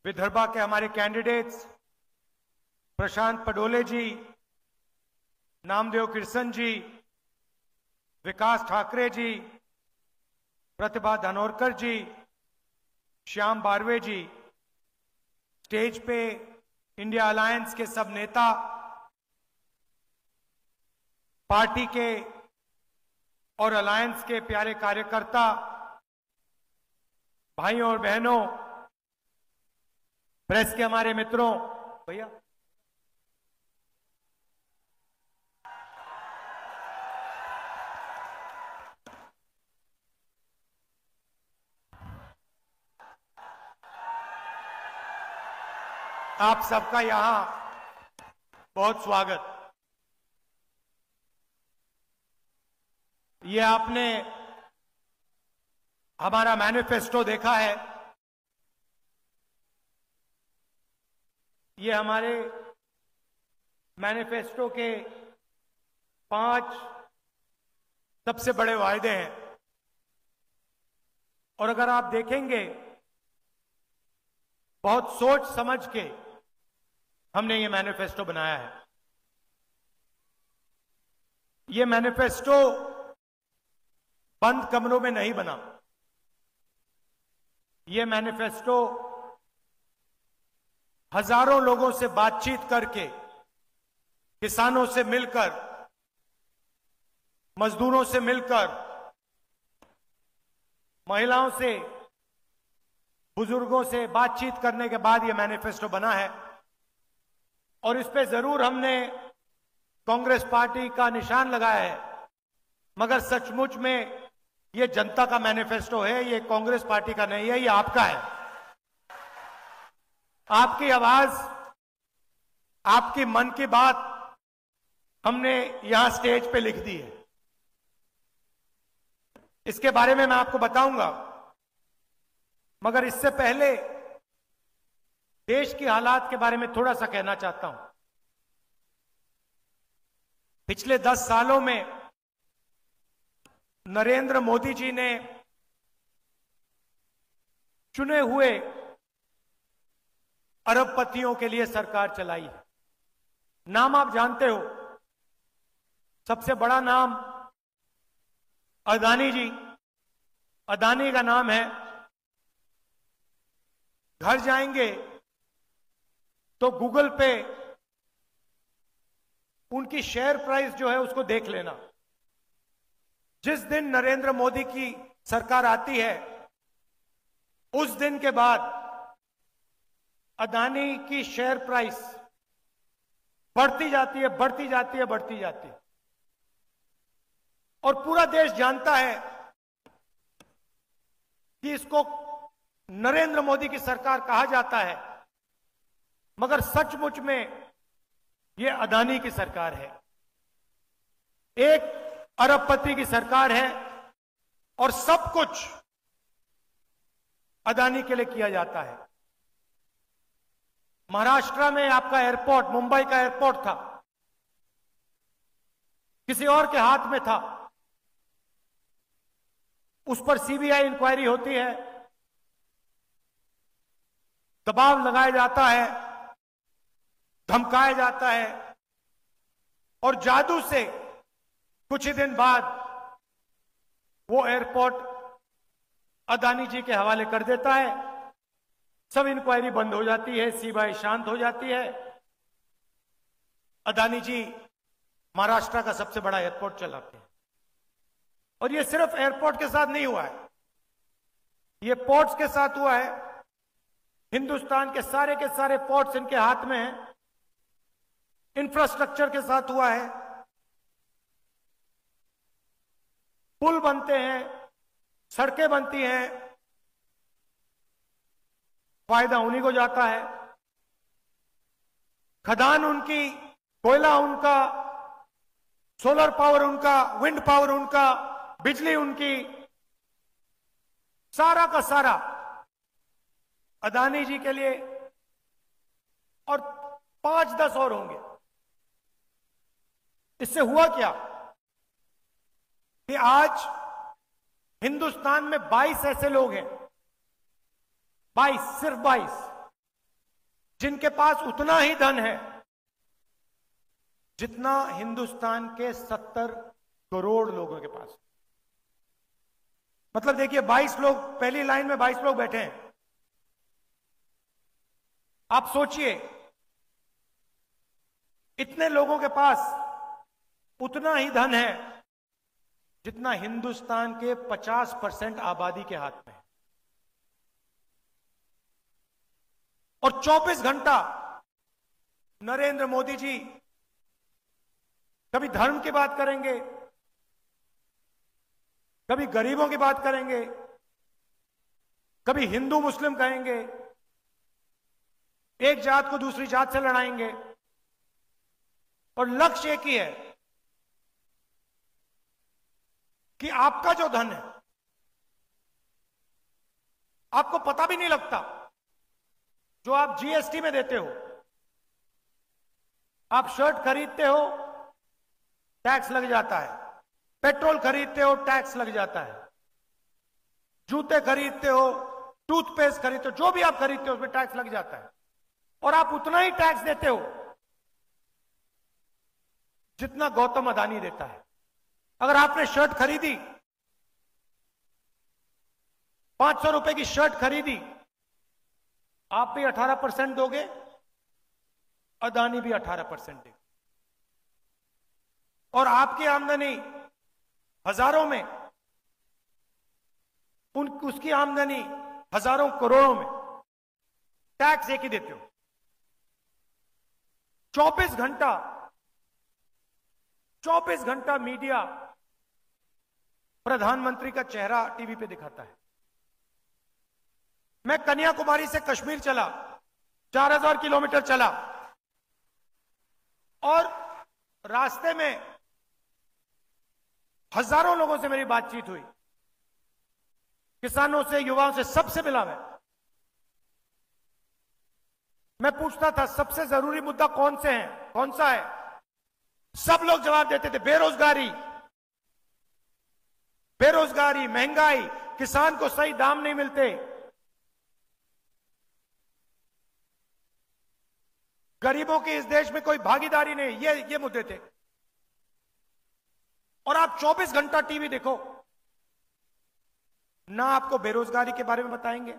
विदर्भा के हमारे कैंडिडेट्स प्रशांत पडोले जी, नामदेव किरसन जी, विकास ठाकरे जी, प्रतिभा धानोरकर जी, श्याम बारवे जी, स्टेज पे इंडिया अलायंस के सब नेता, पार्टी के और अलायंस के प्यारे कार्यकर्ता, भाइयों और बहनों, प्रेस के हमारे मित्रों, भैया आप सबका यहां बहुत स्वागत। ये आपने हमारा मैनिफेस्टो देखा है। ये हमारे मैनिफेस्टो के 5 सबसे बड़े वायदे हैं। और अगर आप देखेंगे, बहुत सोच समझ के हमने ये मैनिफेस्टो बनाया है। ये मैनिफेस्टो बंद कमरों में नहीं बना। ये मैनिफेस्टो हजारों लोगों से बातचीत करके, किसानों से मिलकर, मजदूरों से मिलकर, महिलाओं से, बुजुर्गों से बातचीत करने के बाद यह मैनिफेस्टो बना है। और इस पे जरूर हमने कांग्रेस पार्टी का निशान लगाया है, मगर सचमुच में ये जनता का मैनिफेस्टो है, ये कांग्रेस पार्टी का नहीं है, ये आपका है। आपकी आवाज, आपकी मन की बात हमने यहां स्टेज पे लिख दी है। इसके बारे में मैं आपको बताऊंगा, मगर इससे पहले देश की हालात के बारे में थोड़ा सा कहना चाहता हूं। पिछले 10 सालों में नरेंद्र मोदी जी ने चुने हुए अरबपतियों के लिए सरकार चलाई है। नाम आप जानते हो। सबसे बड़ा नाम अदानी जी। अदानी का नाम है। घर जाएंगे तो गूगल पे उनकी शेयर प्राइस जो है उसको देख लेना। जिस दिन नरेंद्र मोदी की सरकार आती है, उस दिन के बाद अदानी की शेयर प्राइस बढ़ती जाती है, बढ़ती जाती है, बढ़ती जाती है। और पूरा देश जानता है कि इसको नरेंद्र मोदी की सरकार कहा जाता है, मगर सचमुच में यह अदानी की सरकार है। एक अरबपति की सरकार है और सब कुछ अदानी के लिए किया जाता है। महाराष्ट्र में आपका एयरपोर्ट, मुंबई का एयरपोर्ट था, किसी और के हाथ में था। उस पर सीबीआई इंक्वायरी होती है, दबाव लगाया जाता है, धमकाया जाता है, और जादू से कुछ ही दिन बाद वो एयरपोर्ट अदानी जी के हवाले कर देता है। सब इंक्वायरी बंद हो जाती है, सीबीआई शांत हो जाती है। अदानी जी महाराष्ट्र का सबसे बड़ा एयरपोर्ट चलाते हैं। और ये सिर्फ एयरपोर्ट के साथ नहीं हुआ है, ये पोर्ट्स के साथ हुआ है। हिंदुस्तान के सारे पोर्ट्स इनके हाथ में हैं। इंफ्रास्ट्रक्चर के साथ हुआ है। पुल बनते हैं, सड़कें बनती हैं, फायदा उन्हीं को जाता है। खदान उनकी, कोयला उनका, सोलर पावर उनका, विंड पावर उनका, बिजली उनकी, सारा का सारा अदानी जी के लिए। और 5-10 और होंगे। इससे हुआ क्या कि आज हिंदुस्तान में 22 ऐसे लोग हैं, 22, सिर्फ 22, जिनके पास उतना ही धन है जितना हिंदुस्तान के 70 करोड़ लोगों के पास। मतलब देखिए, 22 लोग पहली लाइन में 22 लोग बैठे हैं। आप सोचिए, इतने लोगों के पास उतना ही धन है जितना हिंदुस्तान के 50% आबादी के हाथ में है। और 24 घंटा नरेंद्र मोदी जी कभी धर्म की बात करेंगे, कभी गरीबों की बात करेंगे, कभी हिंदू मुस्लिम कहेंगे, एक जात को दूसरी जात से लड़ाएंगे। और लक्ष्य एक ही है कि आपका जो धन है, आपको पता भी नहीं लगता, जो आप जीएसटी में देते हो। आप शर्ट खरीदते हो, टैक्स लग जाता है। पेट्रोल खरीदते हो, टैक्स लग जाता है। जूते खरीदते हो, टूथपेस्ट खरीदते हो, जो भी आप खरीदते हो उसमें टैक्स लग जाता है। और आप उतना ही टैक्स देते हो जितना गौतम अदानी देता है। अगर आपने शर्ट खरीदी, 500 रुपए की शर्ट खरीदी, आप भी 18% दोगे, अदानी भी 18% देगा। और आपकी आमदनी हजारों में, उसकी आमदनी हजारों करोड़ों में, टैक्स एक ही देते हो। 24 घंटा मीडिया प्रधानमंत्री का चेहरा टीवी पे दिखाता है। मैं कन्याकुमारी से कश्मीर चला, 4000 किलोमीटर चला, और रास्ते में हजारों लोगों से मेरी बातचीत हुई, किसानों से, युवाओं से, सबसे मिला मैं पूछता था सबसे जरूरी मुद्दा कौन से हैं, कौन सा है? सब लोग जवाब देते थे बेरोजगारी, बेरोजगारी, महंगाई, किसान को सही दाम नहीं मिलते, गरीबों की इस देश में कोई भागीदारी नहीं, ये मुद्दे थे। और आप 24 घंटा टीवी देखो, ना आपको बेरोजगारी के बारे में बताएंगे,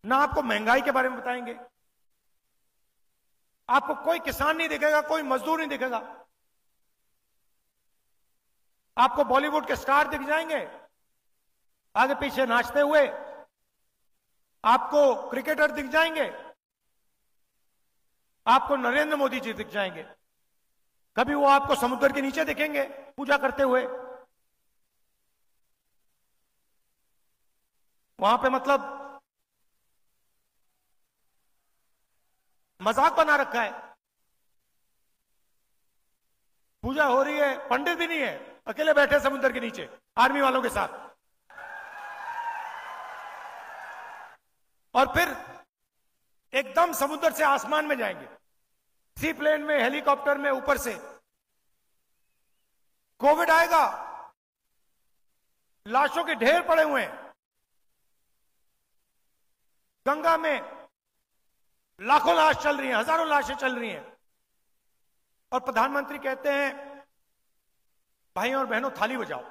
ना आपको महंगाई के बारे में बताएंगे, आपको कोई किसान नहीं दिखेगा, कोई मजदूर नहीं दिखेगा। आपको बॉलीवुड के स्टार दिख जाएंगे आगे पीछे नाचते हुए, आपको क्रिकेटर दिख जाएंगे, आपको नरेंद्र मोदी जी दिख जाएंगे, कभी वो आपको समुद्र के नीचे दिखेंगे पूजा करते हुए। वहां पे मतलब मजाक बना रखा है, पूजा हो रही है, पंडित भी नहीं है, अकेले बैठे समुद्र के नीचे आर्मी वालों के साथ। और फिर एकदम समुद्र से आसमान में जाएंगे, सी प्लेन में, हेलीकॉप्टर में, ऊपर से। कोविड आएगा, लाशों के ढेर पड़े हुए हैं, गंगा में लाखों लाश चल रही हैं, हजारों लाशें चल रही हैं, और प्रधानमंत्री कहते हैं भाइयों और बहनों थाली बजाओ।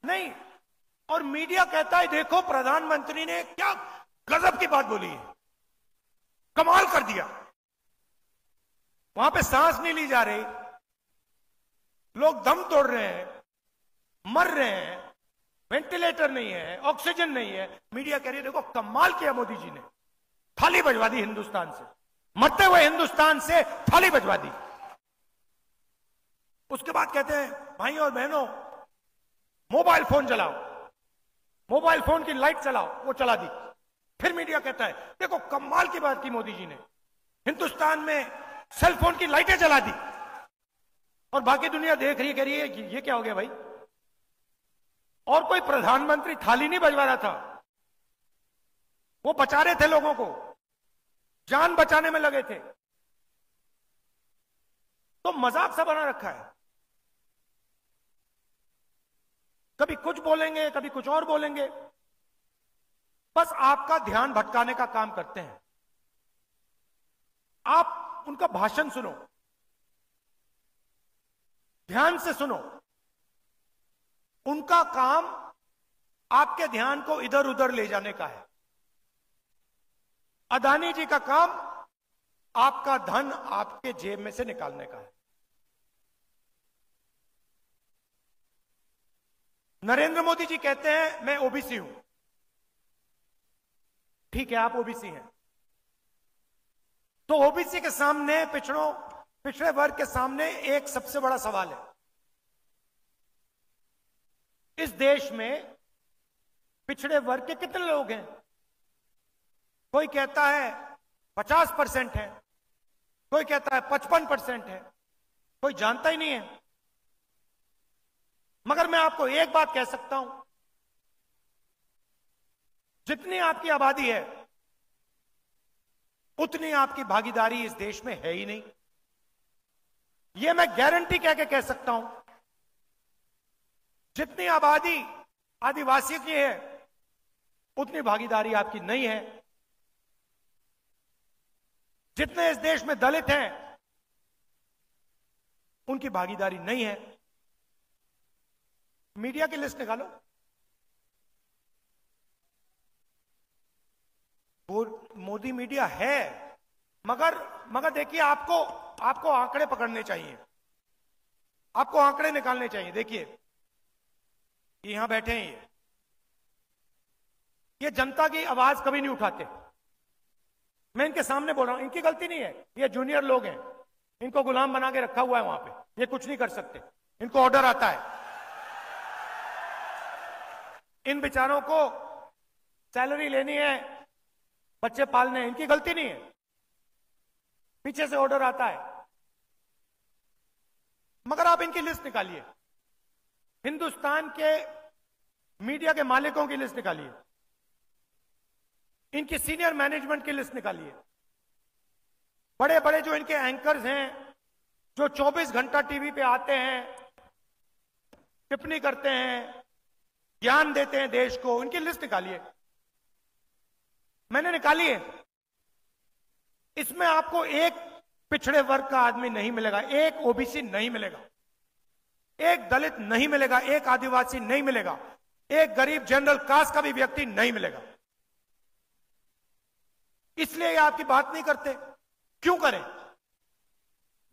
नहीं, और मीडिया कहता है देखो प्रधानमंत्री ने क्या गजब की बात बोली है, कमाल कर दिया। वहां पे सांस नहीं ली जा रही, लोग दम तोड़ रहे हैं, मर रहे हैं, वेंटिलेटर नहीं है, ऑक्सीजन नहीं है, मीडिया कह रही है देखो कमाल किया मोदी जी ने, थाली बजवा दी हिंदुस्तान से, मरते हुए हिंदुस्तान से थाली बजवा दी। उसके बाद कहते हैं भाइयों और बहनों मोबाइल फोन चलाओ, मोबाइल फोन की लाइट चलाओ, वो चला दी। फिर मीडिया कहता है देखो कमाल की बात की मोदी जी ने, हिंदुस्तान में सेल फोन की लाइटें जला दी। और बाकी दुनिया देख रही है, कह रही है ये क्या हो गया भाई। और कोई प्रधानमंत्री थाली नहीं बजवा रहा था, वो बचा रहे थे लोगों को, जान बचाने में लगे थे। तो मजाक सा बना रखा है, कभी कुछ बोलेंगे, कभी कुछ और बोलेंगे। बस आपका ध्यान भटकाने का काम करते हैं। आप उनका भाषण सुनो, ध्यान से सुनो। उनका काम आपके ध्यान को इधर उधर ले जाने का है। अदानी जी का काम आपका धन आपके जेब में से निकालने का है। नरेंद्र मोदी जी कहते हैं मैं ओबीसी हूं। ठीक है, आप ओबीसी हैं, तो ओबीसी के सामने, पिछड़े वर्ग के सामने एक सबसे बड़ा सवाल है। इस देश में पिछड़े वर्ग के कितने लोग हैं? कोई कहता है 50% है, कोई कहता है 55% है, कोई जानता ही नहीं है। मगर मैं आपको एक बात कह सकता हूं, जितनी आपकी आबादी है उतनी आपकी भागीदारी इस देश में है ही नहीं। यह मैं गारंटी कह सकता हूं। जितनी आबादी आदिवासी की है उतनी भागीदारी आपकी नहीं है। जितने इस देश में दलित हैं उनकी भागीदारी नहीं है। मीडिया की लिस्ट निकालो। मोदी मीडिया है, मगर देखिए, आपको आंकड़े पकड़ने चाहिए, आपको आंकड़े निकालने चाहिए। देखिए, यहां बैठे हैं, ये जनता की आवाज कभी नहीं उठाते। मैं इनके सामने बोल रहा हूं, इनकी गलती नहीं है, ये जूनियर लोग हैं, इनको गुलाम बना के रखा हुआ है वहां पे, ये कुछ नहीं कर सकते। इनको ऑर्डर आता है, इन बेचारों को सैलरी लेनी है, बच्चे पालने हैं, इनकी गलती नहीं है, पीछे से ऑर्डर आता है। मगर आप इनकी लिस्ट निकालिए, हिंदुस्तान के मीडिया के मालिकों की लिस्ट निकालिए, इनकी सीनियर मैनेजमेंट की लिस्ट निकालिए। बड़े बड़े जो इनके एंकर्स हैं, जो 24 घंटा टीवी पे आते हैं, टिप्पणी करते हैं, ज्ञान देते हैं देश को, इनकी लिस्ट निकालिए। मैंने निकाली है। इसमें आपको एक पिछड़े वर्ग का आदमी नहीं मिलेगा, एक ओबीसी नहीं मिलेगा, एक दलित नहीं मिलेगा, एक आदिवासी नहीं मिलेगा, एक गरीब जनरल कास्ट का भी व्यक्ति नहीं मिलेगा। इसलिए ये आपकी बात नहीं करते। क्यों करें?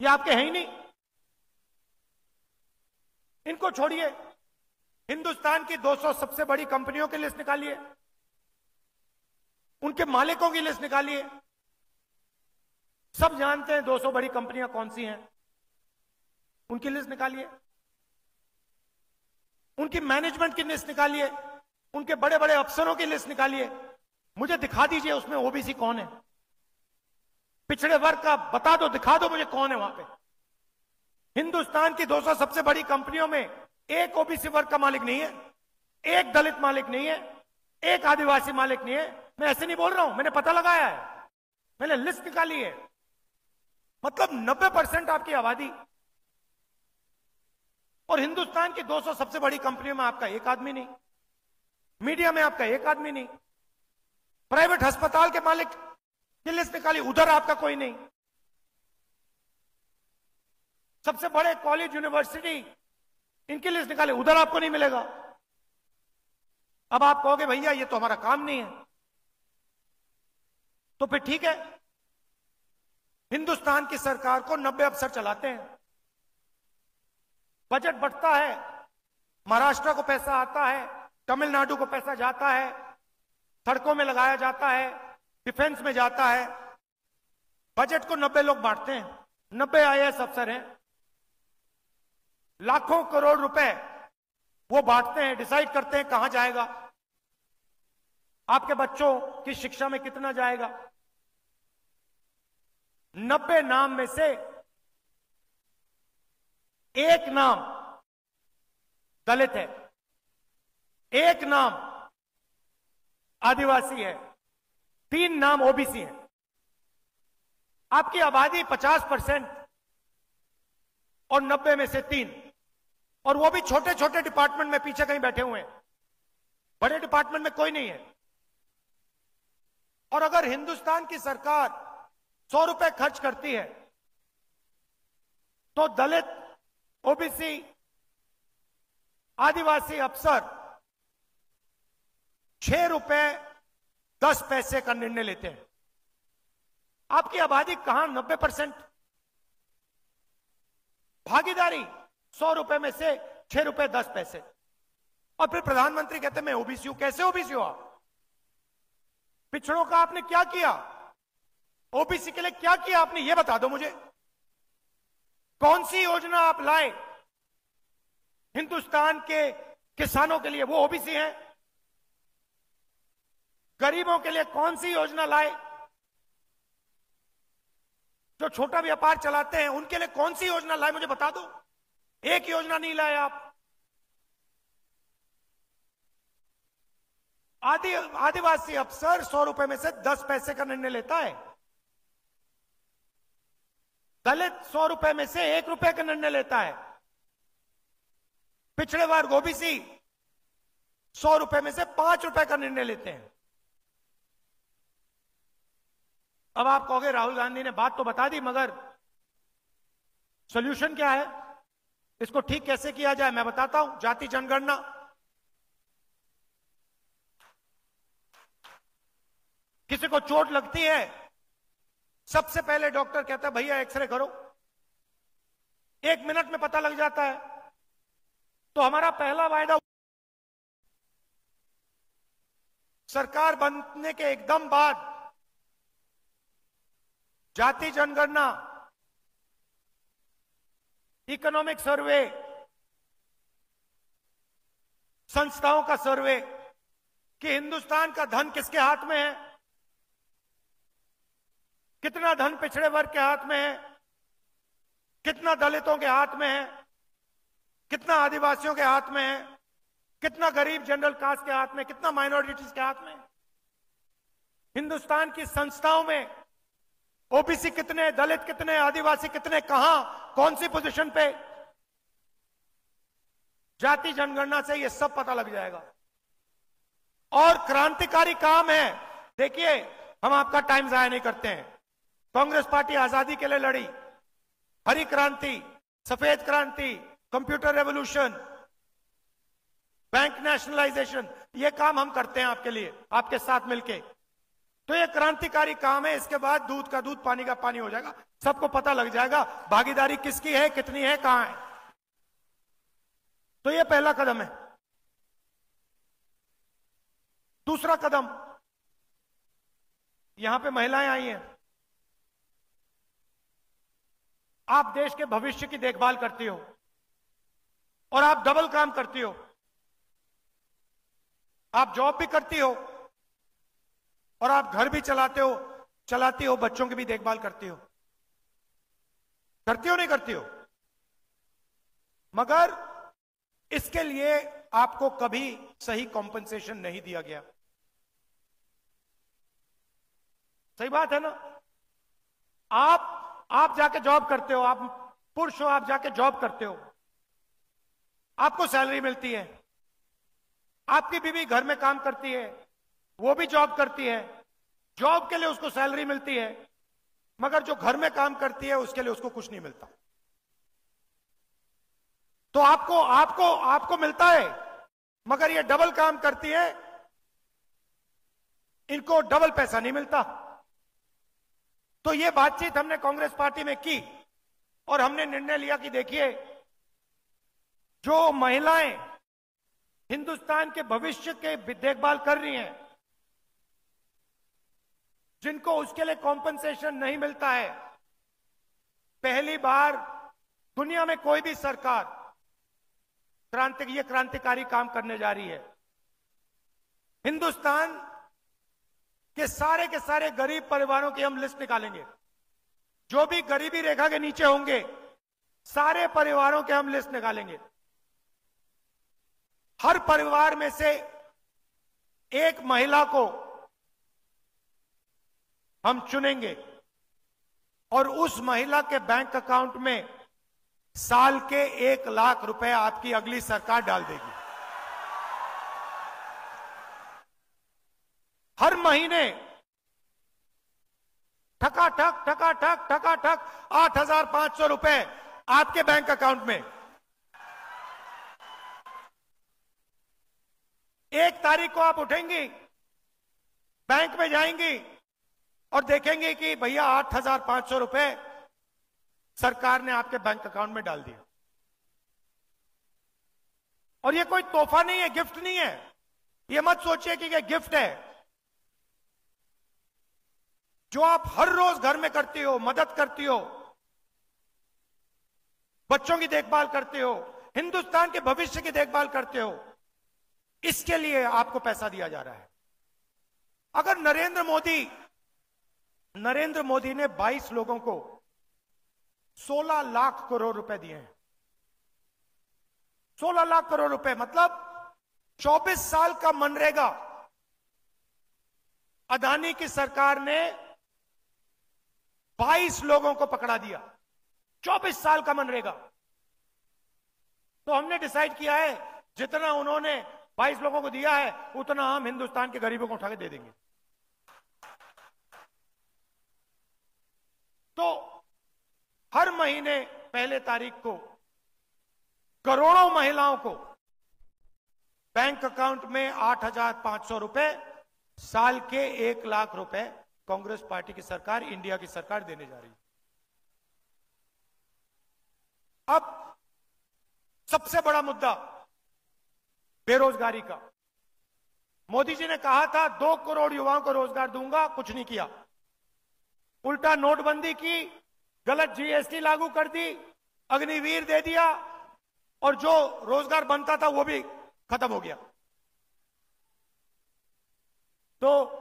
ये आपके हैं ही नहीं। इनको छोड़िए, हिंदुस्तान की 200 सबसे बड़ी कंपनियों की लिस्ट निकालिए, उनके मालिकों की लिस्ट निकालिए। सब जानते हैं 200 बड़ी कंपनियां कौन सी हैं, उनकी लिस्ट निकालिए। उनकी मैनेजमेंट की लिस्ट निकालिए, उनके बड़े बड़े अफसरों की लिस्ट निकालिए। मुझे दिखा दीजिए उसमें ओबीसी कौन है, पिछड़े वर्ग का बता दो, दिखा दो मुझे कौन है वहां पे। हिंदुस्तान की 200 सबसे बड़ी कंपनियों में एक ओबीसी वर्ग का मालिक नहीं है, एक दलित मालिक नहीं है, एक आदिवासी मालिक नहीं है। मैं ऐसे नहीं बोल रहा हूं, मैंने पता लगाया है, मैंने लिस्ट निकाली है। मतलब 90% आपकी आबादी, और हिंदुस्तान की 200 सबसे बड़ी कंपनियों में आपका एक आदमी नहीं, मीडिया में आपका एक आदमी नहीं, प्राइवेट अस्पताल के मालिक की लिस्ट निकाली, उधर आपका कोई नहीं, सबसे बड़े कॉलेज यूनिवर्सिटी इनकी लिस्ट निकाले, उधर आपको नहीं मिलेगा। अब आप कहोगे भैया ये तो हमारा काम नहीं है, तो फिर ठीक है, हिंदुस्तान की सरकार को 90 अफसर चलाते हैं, बजट बढ़ता है, महाराष्ट्र को पैसा आता है, तमिलनाडु को पैसा जाता है, सड़कों में लगाया जाता है, डिफेंस में जाता है। बजट को 90 लोग बांटते हैं, 90 आईएएस अफसर हैं, लाखों करोड़ रुपए वो बांटते हैं, डिसाइड करते हैं कहां जाएगा, आपके बच्चों की शिक्षा में कितना जाएगा। 90 नाम में से एक नाम दलित है, एक नाम आदिवासी है, 3 नाम ओबीसी है। आपकी आबादी 50% और 90 में से 3, और वो भी छोटे छोटे डिपार्टमेंट में पीछे कहीं बैठे हुए हैं, बड़े डिपार्टमेंट में कोई नहीं है। और अगर हिंदुस्तान की सरकार 100 रुपए खर्च करती है तो दलित, ओबीसी, आदिवासी अफसर 6 रुपए 10 पैसे का निर्णय लेते हैं। आपकी आबादी कहां 90%? भागीदारी 100 रुपए में से 6 रुपए 10 पैसे। और फिर प्रधानमंत्री कहते हैं मैं ओबीसी हूं। कैसे ओबीसी हो आप? पिछड़ों का आपने क्या किया? ओबीसी के लिए क्या किया आपने? यह बता दो मुझे। कौन सी योजना आप लाए हिंदुस्तान के किसानों के लिए? वो ओबीसी हैं। गरीबों के लिए कौन सी योजना लाए? जो छोटा व्यापार चलाते हैं उनके लिए कौन सी योजना लाए? मुझे बता दो। एक योजना नहीं लाए आप। आदिवासी अफसर 100 रुपए में से 10 पैसे का निर्णय लेता है। दलित 100 रुपए में से 1 रुपए का निर्णय लेता है। पिछड़े वर्ग ओबीसी 100 रुपए में से 5 रुपए का निर्णय लेते हैं। अब आप कहोगे राहुल गांधी ने बात तो बता दी, मगर सॉल्यूशन क्या है? इसको ठीक कैसे किया जाए मैं बताता हूं। जाति जनगणना, किसी को चोट लगती है, सबसे पहले डॉक्टर कहता है भैया एक्सरे करो, 1 मिनट में पता लग जाता है। तो हमारा पहला वायदा सरकार बनने के एकदम बाद जाति जनगणना, इकोनॉमिक सर्वे, संस्थाओं का सर्वे कि हिंदुस्तान का धन किसके हाथ में है, कितना धन पिछड़े वर्ग के हाथ में है, कितना दलितों के हाथ में है, कितना आदिवासियों के हाथ में है, कितना गरीब जनरल कास्ट के हाथ में, कितना माइनॉरिटीज के हाथ में। हिंदुस्तान की संस्थाओं में ओबीसी कितने, दलित कितने, आदिवासी कितने, कहां, कौन सी पोजीशन पे। जाति जनगणना से यह सब पता लग जाएगा। और क्रांतिकारी काम है। देखिए, हम आपका टाइम जाया नहीं करते हैं। कांग्रेस पार्टी आजादी के लिए लड़ी, हरी क्रांति, सफेद क्रांति, कंप्यूटर रेवोल्यूशन, बैंक नेशनलाइजेशन, ये काम हम करते हैं आपके लिए, आपके साथ मिलके। तो ये क्रांतिकारी काम है। इसके बाद दूध का दूध, पानी का पानी हो जाएगा, सबको पता लग जाएगा भागीदारी किसकी है, कितनी है, कहां है। तो ये पहला कदम है। दूसरा कदम, यहां पे महिलाएं आई हैं। आप देश के भविष्य की देखभाल करती हो और आप डबल काम करती हो। आप जॉब भी करती हो और आप घर भी चलाती हो, बच्चों की भी देखभाल करती हो। करती हो नहीं करती हो? मगर इसके लिए आपको कभी सही कॉम्पनसेशन नहीं दिया गया। सही बात है ना? आप जाके जॉब करते हो, आप पुरुष हो, आप जाके जॉब करते हो, आपको सैलरी मिलती है। आपकी बीवी घर में काम करती है, वो भी जॉब करती है, जॉब के लिए उसको सैलरी मिलती है, मगर जो घर में काम करती है उसके लिए उसको कुछ नहीं मिलता। तो आपको मिलता है, मगर ये डबल काम करती है, इनको डबल पैसा नहीं मिलता। तो ये बातचीत हमने कांग्रेस पार्टी में की और हमने निर्णय लिया कि देखिए, जो महिलाएं हिंदुस्तान के भविष्य के देखभाल कर रही हैं, जिनको उसके लिए कॉम्पनसेशन नहीं मिलता है, पहली बार दुनिया में कोई भी सरकार क्रांतिकारी काम करने जा रही है। हिंदुस्तान के सारे गरीब परिवारों की हम लिस्ट निकालेंगे। जो भी गरीबी रेखा के नीचे होंगे, सारे परिवारों के हम लिस्ट निकालेंगे। हर परिवार में से एक महिला को हम चुनेंगे और उस महिला के बैंक अकाउंट में साल के 1 लाख रुपए आपकी अगली सरकार डाल देगी। हर महीने ठकाठक ठकाठक ठकाठक 8,500 रुपए आपके बैंक अकाउंट में। 1 तारीख को आप उठेंगी, बैंक में जाएंगी और देखेंगे कि भैया 8,500 रुपए सरकार ने आपके बैंक अकाउंट में डाल दिया। और ये कोई तोहफा नहीं है, गिफ्ट नहीं है। ये मत सोचिए कि ये गिफ्ट है। जो आप हर रोज घर में करती हो, मदद करती हो, बच्चों की देखभाल करते हो, हिंदुस्तान के भविष्य की देखभाल करते हो, इसके लिए आपको पैसा दिया जा रहा है। अगर नरेंद्र मोदी ने 22 लोगों को 16 लाख करोड़ रुपए दिए हैं। 16 लाख करोड़ रुपए मतलब 24 साल का मनरेगा अदानी की सरकार ने 22 लोगों को पकड़ा दिया। 24 साल का मनरेगा। तो हमने डिसाइड किया है जितना उन्होंने 22 लोगों को दिया है उतना हम हिंदुस्तान के गरीबों को उठा के दे देंगे। तो हर महीने पहले तारीख को करोड़ों महिलाओं को बैंक अकाउंट में 8,500 रुपए, साल के 1 लाख रुपए कांग्रेस पार्टी की सरकार, इंडिया की सरकार देने जा रही है। अब सबसे बड़ा मुद्दा बेरोजगारी का। मोदी जी ने कहा था 2 करोड़ युवाओं को रोजगार दूंगा, कुछ नहीं किया। उल्टा नोटबंदी की, गलत जीएसटी लागू कर दी, अग्निवीर दे दिया और जो रोजगार बनता था वो भी खत्म हो गया। तो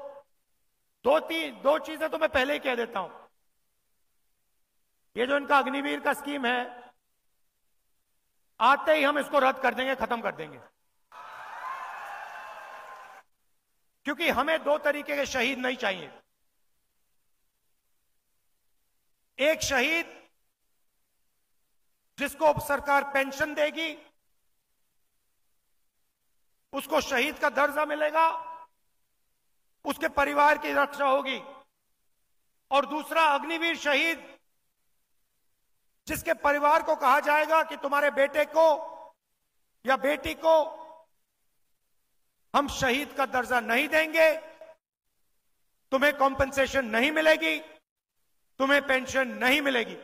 दो चीजें तो मैं पहले ही कह देता हूं। ये जो इनका अग्निवीर का स्कीम है, आते ही हम इसको रद्द कर देंगे, खत्म कर देंगे। क्योंकि हमें 2 तरीके के शहीद नहीं चाहिए। एक शहीद जिसको सरकार पेंशन देगी, उसको शहीद का दर्जा मिलेगा, उसके परिवार की रक्षा होगी। और दूसरा अग्निवीर शहीद जिसके परिवार को कहा जाएगा कि तुम्हारे बेटे को या बेटी को हम शहीद का दर्जा नहीं देंगे, तुम्हें कॉम्पेंसेशन नहीं मिलेगी, तुम्हें पेंशन नहीं मिलेगी।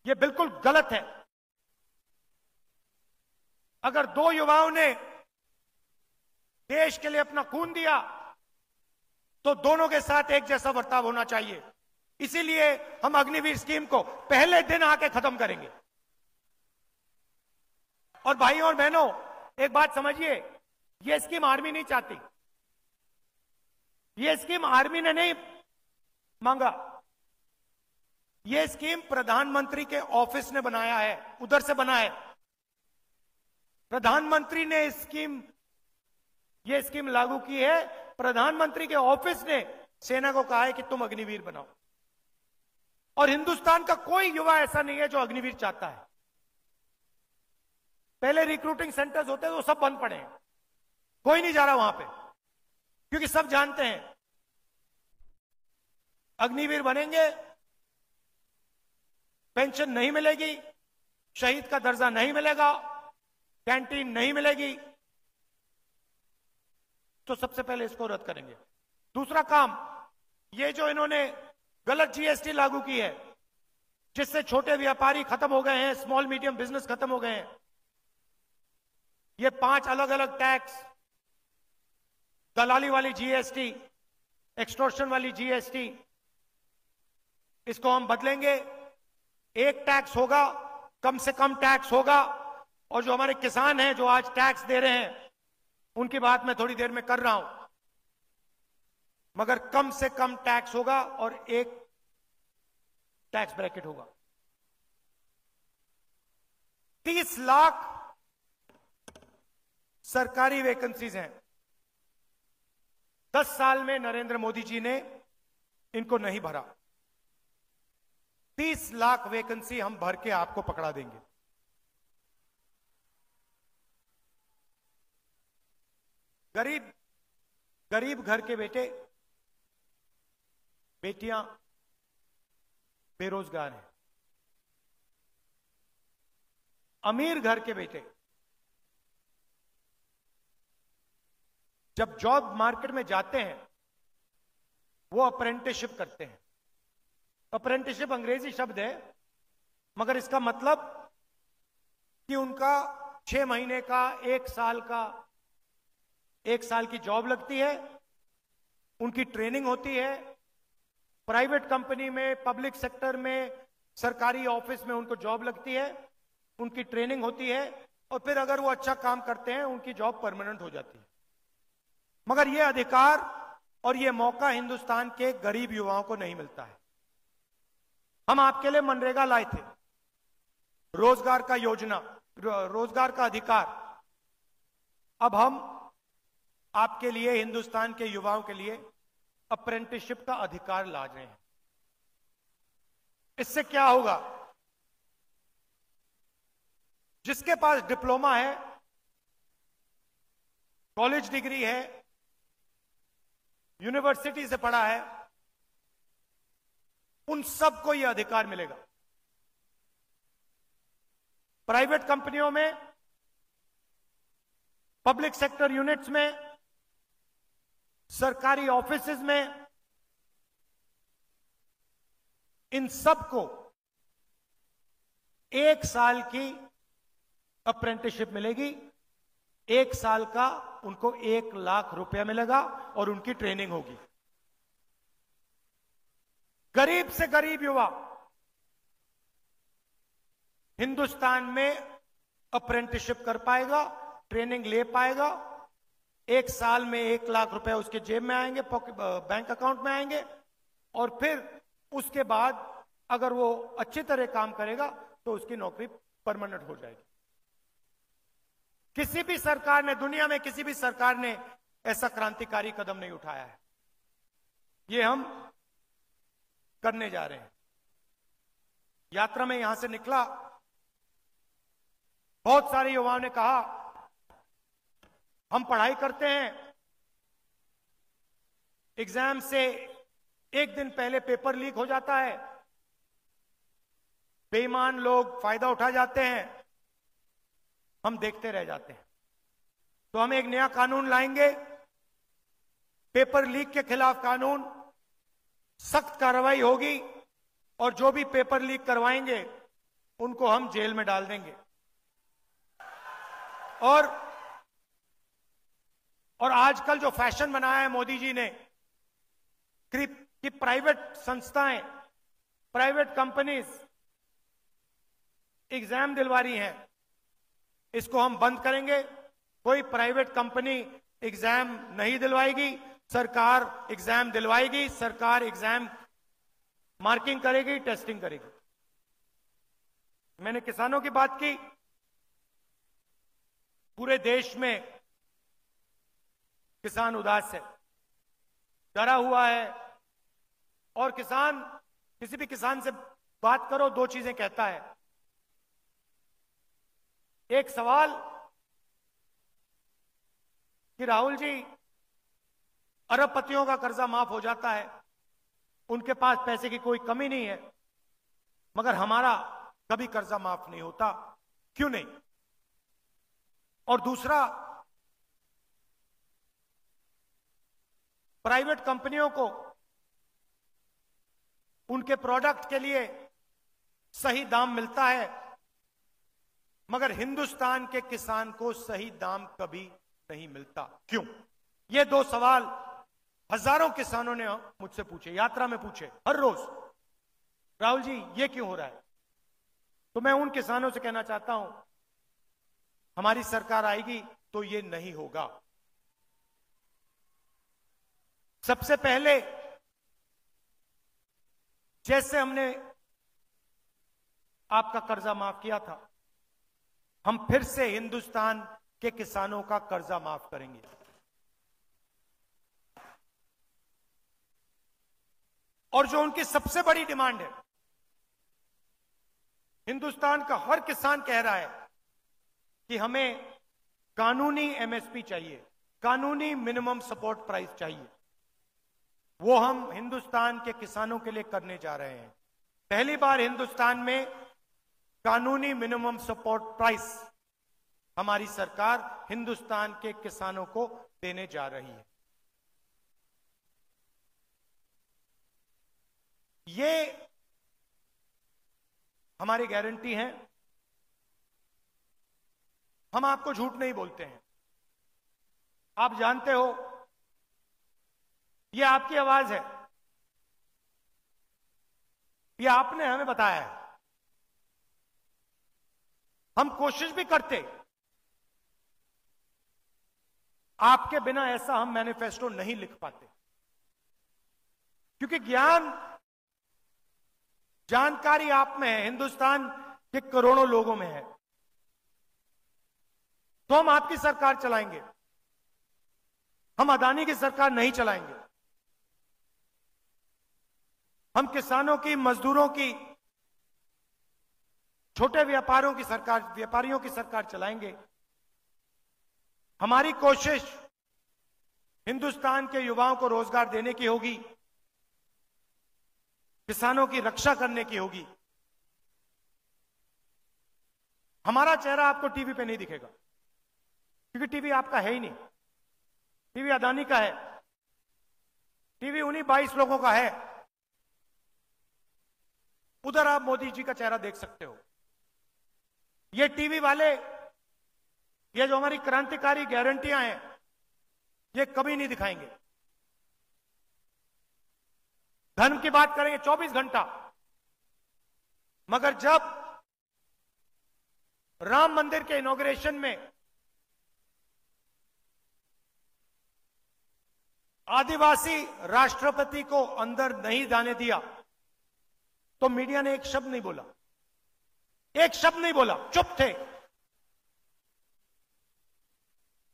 यह बिल्कुल गलत है। अगर 2 युवाओं ने देश के लिए अपना खून दिया तो दोनों के साथ एक जैसा बर्ताव होना चाहिए। इसीलिए हम अग्निवीर स्कीम को पहले दिन आके खत्म करेंगे। और भाइयों और बहनों, एक बात समझिए, यह स्कीम आर्मी नहीं चाहती। यह स्कीम आर्मी ने नहीं मांगा। यह स्कीम प्रधानमंत्री के ऑफिस ने बनाया है, उधर से बना है। प्रधानमंत्री ने यह स्कीम लागू की है। प्रधानमंत्री के ऑफिस ने सेना को कहा है कि तुम अग्निवीर बनाओ। और हिंदुस्तान का कोई युवा ऐसा नहीं है जो अग्निवीर चाहता है। पहले रिक्रूटिंग सेंटर्स होते थे, वो सब बंद पड़े हैं, कोई नहीं जा रहा वहां पे, क्योंकि सब जानते हैं अग्निवीर बनेंगे, पेंशन नहीं मिलेगी, शहीद का दर्जा नहीं मिलेगा, कैंटीन नहीं मिलेगी। तो सबसे पहले इसको रद्द करेंगे। दूसरा काम, ये जो इन्होंने गलत जीएसटी लागू की है, जिससे छोटे व्यापारी खत्म हो गए हैं, स्मॉल मीडियम बिजनेस खत्म हो गए हैं। ये 5 अलग अलग टैक्स, दलाली वाली जीएसटी, एक्सटॉर्शन वाली जीएसटी, इसको हम बदलेंगे। एक टैक्स होगा, कम से कम टैक्स होगा। और जो हमारे किसान हैं जो आज टैक्स दे रहे हैं, उनकी बात मैं थोड़ी देर में कर रहा हूं, मगर कम से कम टैक्स होगा और एक टैक्स ब्रैकेट होगा। 30 लाख सरकारी वैकेंसीज हैं। 10 साल में नरेंद्र मोदी जी ने इनको नहीं भरा। 30 लाख वैकेंसी हम भर के आपको पकड़ा देंगे। गरीब गरीब घर के बेटे बेटियां बेरोजगार हैं। अमीर घर के बेटे जब जॉब मार्केट में जाते हैं वो अप्रेंटिसशिप करते हैं। अप्रेंटिसशिप अंग्रेजी शब्द है, मगर इसका मतलब कि उनका 6 महीने का, 1 साल का, 1 साल की जॉब लगती है, उनकी ट्रेनिंग होती है। प्राइवेट कंपनी में, पब्लिक सेक्टर में, सरकारी ऑफिस में उनको जॉब लगती है, उनकी ट्रेनिंग होती है, और फिर अगर वो अच्छा काम करते हैं उनकी जॉब परमानेंट हो जाती है। मगर यह अधिकार और यह मौका हिंदुस्तान के गरीब युवाओं को नहीं मिलता है। हम आपके लिए मनरेगा लाए थे, रोजगार का योजना, रोजगार का अधिकार। अब हम आपके लिए, हिंदुस्तान के युवाओं के लिए अप्रेंटिसशिप का अधिकार ला रहे हैं। इससे क्या होगा? जिसके पास डिप्लोमा है, कॉलेज डिग्री है, यूनिवर्सिटी से पढ़ा है, उन सबको यह अधिकार मिलेगा। प्राइवेट कंपनियों में, पब्लिक सेक्टर यूनिट्स में, सरकारी ऑफिसेज में, इन सबको 1 साल की अप्रेंटिसशिप मिलेगी। 1 साल का उनको 1 लाख रुपया मिलेगा और उनकी ट्रेनिंग होगी। गरीब से गरीब युवा हिंदुस्तान में अप्रेंटिसशिप कर पाएगा, ट्रेनिंग ले पाएगा। 1 साल में 1 लाख रुपए उसके जेब में आएंगे, बैंक अकाउंट में आएंगे, और फिर उसके बाद अगर वो अच्छी तरह काम करेगा तो उसकी नौकरी परमानेंट हो जाएगी। किसी भी सरकार ने, दुनिया में किसी भी सरकार ने ऐसा क्रांतिकारी कदम नहीं उठाया है। ये हम करने जा रहे हैं। यात्रा में यहां से निकला, बहुत सारे युवाओं ने कहा हम पढ़ाई करते हैं, एग्जाम से 1 दिन पहले पेपर लीक हो जाता है, बेईमान लोग फायदा उठा जाते हैं, हम देखते रह जाते हैं। तो हम एक नया कानून लाएंगे, पेपर लीक के खिलाफ कानून, सख्त कार्रवाई होगी, और जो भी पेपर लीक करवाएंगे उनको हम जेल में डाल देंगे। और आजकल जो फैशन बनाया है मोदी जी ने कि प्राइवेट संस्थाएं, प्राइवेट कंपनीज एग्जाम दिलवा रही हैं, इसको हम बंद करेंगे। कोई प्राइवेट कंपनी एग्जाम नहीं दिलवाएगी, सरकार एग्जाम दिलवाएगी, सरकार एग्जाम मार्किंग करेगी, टेस्टिंग करेगी। मैंने किसानों की बात की। पूरे देश में किसान उदास है, डरा हुआ है, और किसान, किसी भी किसान से बात करो 2 चीजें कहता है। एक सवाल कि राहुल जी, अरबपतियों का कर्जा माफ हो जाता है, उनके पास पैसे की कोई कमी नहीं है, मगर हमारा कभी कर्जा माफ नहीं होता, क्यों नहीं? और दूसरा, प्राइवेट कंपनियों को उनके प्रोडक्ट के लिए सही दाम मिलता है, मगर हिंदुस्तान के किसान को सही दाम कभी नहीं मिलता, क्यों? ये 2 सवाल हजारों किसानों ने मुझसे पूछे, यात्रा में पूछे, हर रोज, राहुल जी ये क्यों हो रहा है? तो मैं उन किसानों से कहना चाहता हूं, हमारी सरकार आएगी तो ये नहीं होगा। सबसे पहले जैसे हमने आपका कर्जा माफ किया था, हम फिर से हिंदुस्तान के किसानों का कर्जा माफ करेंगे। और जो उनकी सबसे बड़ी डिमांड है, हिंदुस्तान का हर किसान कह रहा है कि हमें कानूनी एमएसपी चाहिए, कानूनी मिनिमम सपोर्ट प्राइस चाहिए। वो हम हिंदुस्तान के किसानों के लिए करने जा रहे हैं। पहली बार हिंदुस्तान में कानूनी मिनिमम सपोर्ट प्राइस हमारी सरकार हिंदुस्तान के किसानों को देने जा रही है। ये हमारी गारंटी है। हम आपको झूठ नहीं बोलते हैं। आप जानते हो, ये आपकी आवाज है, ये आपने हमें बताया है। हम कोशिश भी करते, आपके बिना ऐसा हम मैनिफेस्टो नहीं लिख पाते, क्योंकि ज्ञान जानकारी आप में है, हिंदुस्तान के करोड़ों लोगों में है। तो हम आपकी सरकार चलाएंगे, हम अदानी की सरकार नहीं चलाएंगे। हम किसानों की, मजदूरों की, छोटे व्यापारियों की सरकार चलाएंगे। हमारी कोशिश हिंदुस्तान के युवाओं को रोजगार देने की होगी, किसानों की रक्षा करने की होगी। हमारा चेहरा आपको टीवी पे नहीं दिखेगा, क्योंकि टीवी आपका है ही नहीं। टीवी अदानी का है, टीवी उन्हीं 22 लोगों का है। उधर आप मोदी जी का चेहरा देख सकते हो। ये टीवी वाले, ये जो हमारी क्रांतिकारी गारंटियां हैं, ये कभी नहीं दिखाएंगे। धर्म की बात करेंगे 24 घंटा, मगर जब राम मंदिर के इनॉग्रेशन में आदिवासी राष्ट्रपति को अंदर नहीं जाने दिया, तो मीडिया ने एक शब्द नहीं बोला, एक शब्द नहीं बोला, चुप थे।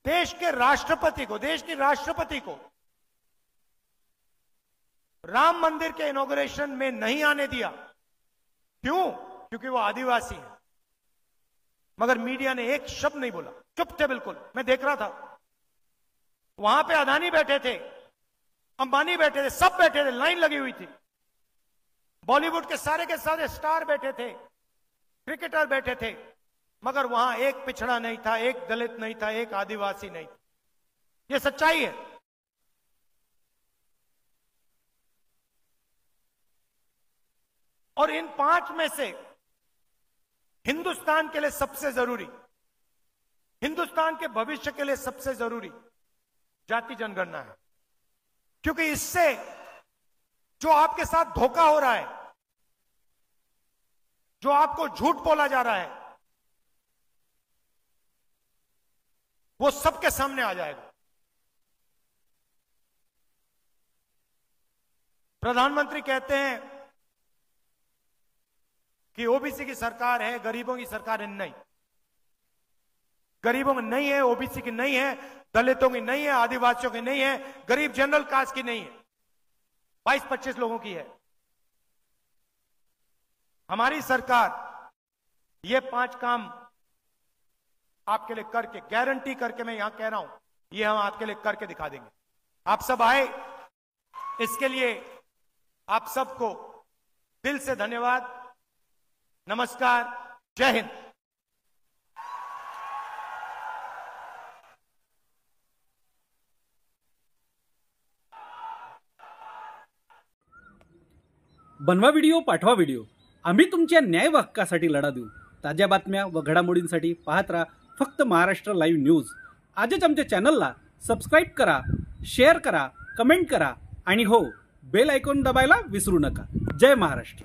देश के राष्ट्रपति को, देश की राष्ट्रपति को राम मंदिर के इनॉग्रेशन में नहीं आने दिया। क्यों? क्योंकि वो आदिवासी है। मगर मीडिया ने एक शब्द नहीं बोला, चुप थे बिल्कुल। मैं देख रहा था, वहां पे अदानी बैठे थे, अंबानी बैठे थे, सब बैठे थे, लाइन लगी हुई थी। बॉलीवुड के सारे स्टार बैठे थे, क्रिकेटर बैठे थे, मगर वहां एक पिछड़ा नहीं था, एक दलित नहीं था, एक आदिवासी नहीं था। यह सच्चाई है। और इन 5 में से हिंदुस्तान के लिए सबसे जरूरी, हिंदुस्तान के भविष्य के लिए सबसे जरूरी जाति जनगणना है। क्योंकि इससे जो आपके साथ धोखा हो रहा है, जो आपको झूठ बोला जा रहा है, वो सबके सामने आ जाएगा। प्रधानमंत्री कहते हैं कि ओबीसी की सरकार है, गरीबों की सरकार है। नहीं, गरीबों की नहीं है, ओबीसी की नहीं है, दलितों की नहीं है, आदिवासियों की नहीं है, गरीब जनरल कास्ट की नहीं है, 22-25 लोगों की है। हमारी सरकार ये 5 काम आपके लिए करके, गारंटी करके, मैं यहां कह रहा हूं, ये हम आपके लिए करके दिखा देंगे। आप सब आए, इसके लिए आप सबको दिल से धन्यवाद। नमस्कार, जय हिंद। बनवा व्हिडिओ, पाठवा व्हिडिओ, आम्ही तुमच्या न्याय व हक्कासाठी लढा देऊ। ताज्या बातम्या व घडामोडींसाठी पाहत राहा फक्त महाराष्ट्र लाईव्ह न्यूज। आजच आमच्या चॅनलला सबस्क्राईब करा, शेअर करा, कमेंट करा आणि हो, बेल आयकॉन दबायला विसरू नका। जय महाराष्ट्र।